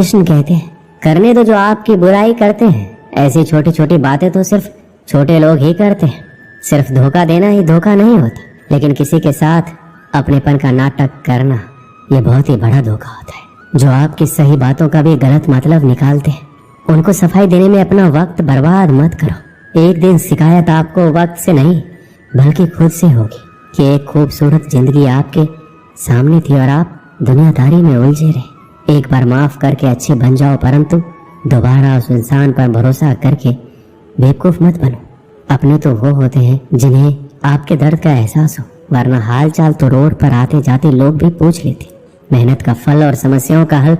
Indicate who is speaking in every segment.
Speaker 1: कृष्ण कहते हैं, करने दो जो आपकी बुराई करते हैं। ऐसी छोटी छोटी बातें तो सिर्फ छोटे लोग ही करते हैं। सिर्फ धोखा देना ही धोखा नहीं होता, लेकिन किसी के साथ अपनेपन का नाटक करना ये बहुत ही बड़ा धोखा होता है। जो आपकी सही बातों का भी गलत मतलब निकालते हैं, उनको सफाई देने में अपना वक्त बर्बाद मत करो। एक दिन शिकायत आपको वक्त से नहीं बल्कि खुद से होगी कि एक खूबसूरत जिंदगी आपके सामने थी और आप दुनियादारी में उलझे रहे। एक बार माफ करके अच्छे बन जाओ, परंतु दोबारा उस इंसान पर भरोसा करके बेवकूफ मत बनो। अपने तो वो होते हैं जिन्हें आपके दर्द का एहसास हो, वरना हाल चाल तो रोड पर आते जाते लोग भी पूछ लेते। मेहनत का फल और समस्याओं का हल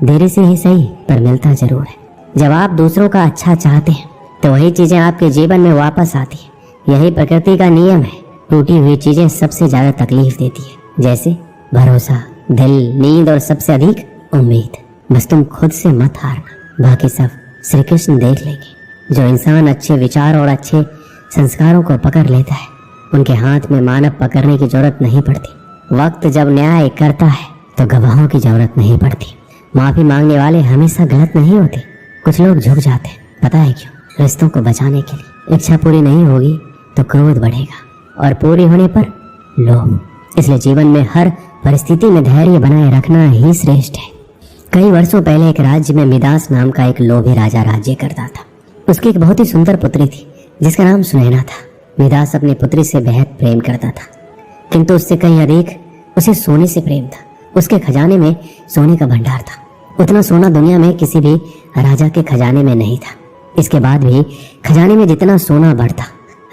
Speaker 1: देरी से ही सही पर मिलता जरूर है। जब आप दूसरों का अच्छा चाहते हैं तो वही चीजें आपके जीवन में वापस आती है। यही प्रकृति का नियम है। टूटी हुई चीजें सबसे ज्यादा तकलीफ देती है, जैसे भरोसा, दिल, नींद और सबसे अधिक उम्मीद। बस तुम खुद से मत हारना, बाकी सब श्री कृष्ण देख लेंगे। जो इंसान अच्छे विचार और अच्छे संस्कारों को पकड़ लेता है, उनके हाथ में मानव पकड़ने की जरूरत नहीं पड़ती। वक्त जब न्याय करता है तो गवाहों की जरूरत नहीं पड़ती। माफी मांगने वाले हमेशा गलत नहीं होते। कुछ लोग झुक जाते हैं, पता है क्यों? रिश्तों को बचाने के लिए। इच्छा पूरी नहीं होगी तो क्रोध बढ़ेगा और पूरी होने पर लोभ। इसलिए जीवन में हर परिस्थिति में धैर्य बनाए रखना ही श्रेष्ठ है। कई वर्षों पहले एक राज्य में मिदास नाम का एक लोभी राजा राज्य करता था। उसकी एक बहुत ही सुंदर पुत्री थी जिसका नाम सुनैना था। मिदास अपनी पुत्री से बेहद प्रेम करता था, किंतु उससे कहीं अधिक उसे सोने से प्रेम था। उसके खजाने में सोने का भंडार था। उतना सोना दुनिया में किसी भी राजा के खजाने में नहीं था। इसके बाद भी खजाने में जितना सोना बढ़ता,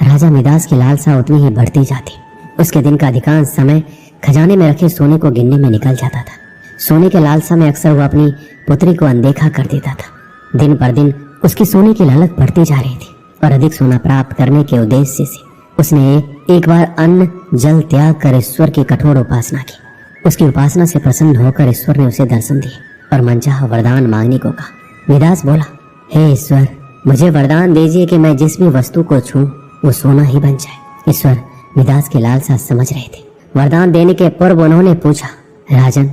Speaker 1: राजा मिदास की लालसा उतनी ही बढ़ती जाती। उसके दिन का अधिकांश समय खजाने में रखे सोने को गिनने में निकल जाता था। सोने के लालसा में अक्सर वो अपनी पुत्री को अनदेखा कर देता था। दिन पर दिन उसकी सोने की लालच बढ़ती जा रही थी और अधिक सोना प्राप्त करने के उद्देश्य से उसने एक बार अन्न जल त्याग कर ईश्वर की कठोर उपासना की। उसकी उपासना से प्रसन्न होकर ईश्वर ने उसे दर्शन दिए और मनचाहा वरदान मांगने को कहा। मिदास बोला, हे ईश्वर, मुझे वरदान दीजिए कि मैं जिस भी वस्तु को छूं वो सोना ही बन जाए। ईश्वर मिदास की लालसा समझ रहे थे। वरदान देने के पूर्व उन्होंने पूछा, राजन,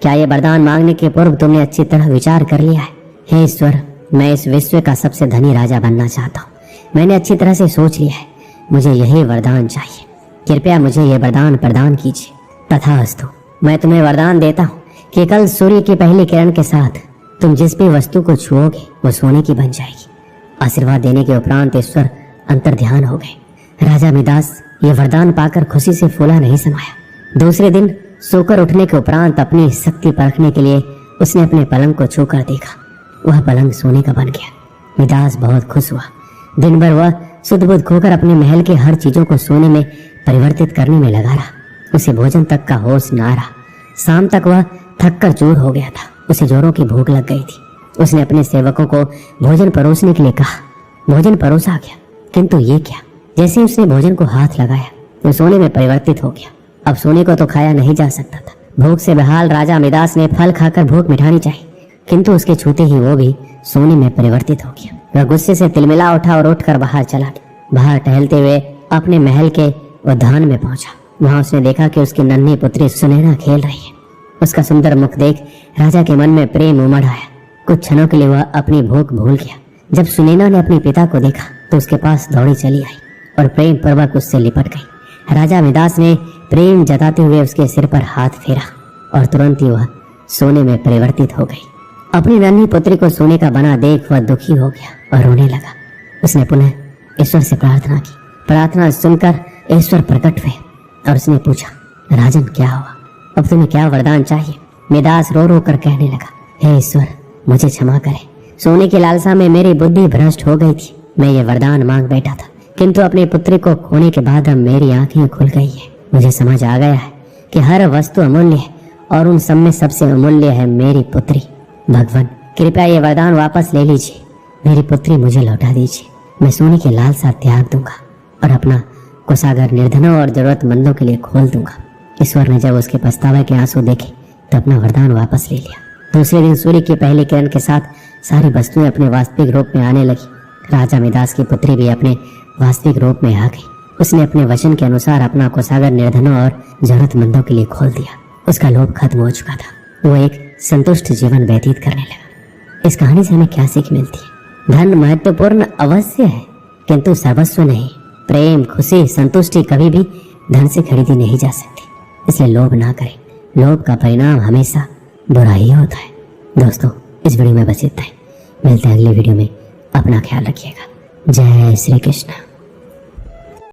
Speaker 1: क्या ये वरदान मांगने के पूर्व तुमने अच्छी तरह विचार कर लिया है? हे ईश्वर, मैं इस विश्व का सबसे धनी राजा बनना चाहता हूँ। मैंने अच्छी तरह से सोच लिया है, मुझे यही वरदान चाहिए। कृपया मुझे ये वरदान प्रदान कीजिए। तथास्तु, मैं तुम्हें वरदान देता हूँ कि कल सूर्य की पहली किरण के साथ तुम जिस भी वस्तु को छुओगे वो सोने की बन जाएगी। आशीर्वाद देने के उपरांत ईश्वर अंतर्ध्यान हो गए। राजा मिदास ये वरदान पाकर खुशी से फूला नहीं समाया। दूसरे दिन सोकर उठने के उपरांत अपनी शक्ति परखने के लिए उसने अपने पलंग को छूकर देखा। वह पलंग सोने का बन गया। मिदास बहुत खुश हुआ। दिन भर वह सुध बुध खोकर अपने महल के हर चीजों को सोने में परिवर्तित करने में लगा रहा। उसे भोजन तक का होश ना रहा। शाम तक वह थक कर चूर हो गया था। उसे जोरों की भूख लग गई थी। उसने अपने सेवकों को भोजन परोसने के लिए कहा। भोजन परोसा गया, किंतु ये क्या? जैसे ही उसने भोजन को हाथ लगाया वो सोने में परिवर्तित हो गया। अब सोने को तो खाया नहीं जा सकता था। भूख से बेहाल राजा मिदास ने फल खाकर भूख मिटानी चाहिए, किंतु उसके छूते ही वो भी सोने में परिवर्तित हो गया। वह गुस्से से तिलमिला उठा और उठकर बाहर चला गया। बाहर टहलते हुए अपने महल के उद्यान में पहुंचा। वहां उसने देखा कि उसकी नन्ही पुत्री सुनैना खेल रही है। उसका सुंदर मुख देख राजा के मन में प्रेम उमड़ आया। कुछ क्षणों के लिए वह अपनी भूख भूल गया। जब सुनैना ने अपने पिता को देखा तो उसके पास दौड़ी चली आई और प्रेम पूर्वक उससे लिपट गई। राजा मिदास ने प्रेम जताते हुए उसके सिर पर हाथ फेरा और तुरंत ही वह सोने में परिवर्तित हो गई। अपनी नन्ही पुत्री को सोने का बना देख वह दुखी हो गया और रोने लगा। उसने पुनः ईश्वर से प्रार्थना की। प्रार्थना सुनकर ईश्वर प्रकट हुए और उसने पूछा, राजन, क्या हुआ? अब तुम्हें क्या वरदान चाहिए? मिदास रो रो कर कहने लगा, हे ईश्वर, मुझे क्षमा करें। सोने की लालसा में मेरी बुद्धि भ्रष्ट हो गई थी। मैं ये वरदान मांग बैठा था, किंतु अपनी पुत्री को खोने के बाद अब मेरी आंखें खुल गई है। मुझे समझ आ गया है कि हर वस्तु अमूल्य है और उन सब में सबसे अमूल्य है मेरी पुत्री। भगवान, कृपया ये वरदान वापस ले लीजिए। मेरी पुत्री मुझे लौटा दीजिए। मैं सोने की लालसा त्याग दूंगा और अपना कोषागार निर्धनों और जरूरतमंदों के लिए खोल दूंगा। ईश्वर ने जब उसके पछतावे के आंसू देखे तो अपना वरदान वापस ले लिया। दूसरे दिन सूर्य की पहली किरण के साथ सारी वस्तुएं अपने वास्तविक रूप में आने लगी। राजा मिदास की पुत्री भी अपने वास्तविक रूप में आ गई। उसने अपने वचन के अनुसार अपना कोषागार निर्धनों और जरूरतमंदों के लिए खोल दिया। उसका लोभ खत्म हो चुका था। वो एक संतुष्ट जीवन व्यतीत करने लगा। इस कहानी से हमें क्या सीख मिलती है? धन महत्वपूर्ण अवश्य है, किंतु सर्वस्व नहीं। प्रेम, खुशी, संतुष्टि कभी भी धन से खरीदी नहीं जा सकती। इसलिए लोभ ना करें। लोभ का परिणाम हमेशा बुरा ही होता है। दोस्तों, इस वीडियो में बस इतना ही। मिलते हैं अगली वीडियो में। अपना ख्याल रखिएगा। जय श्री कृष्ण।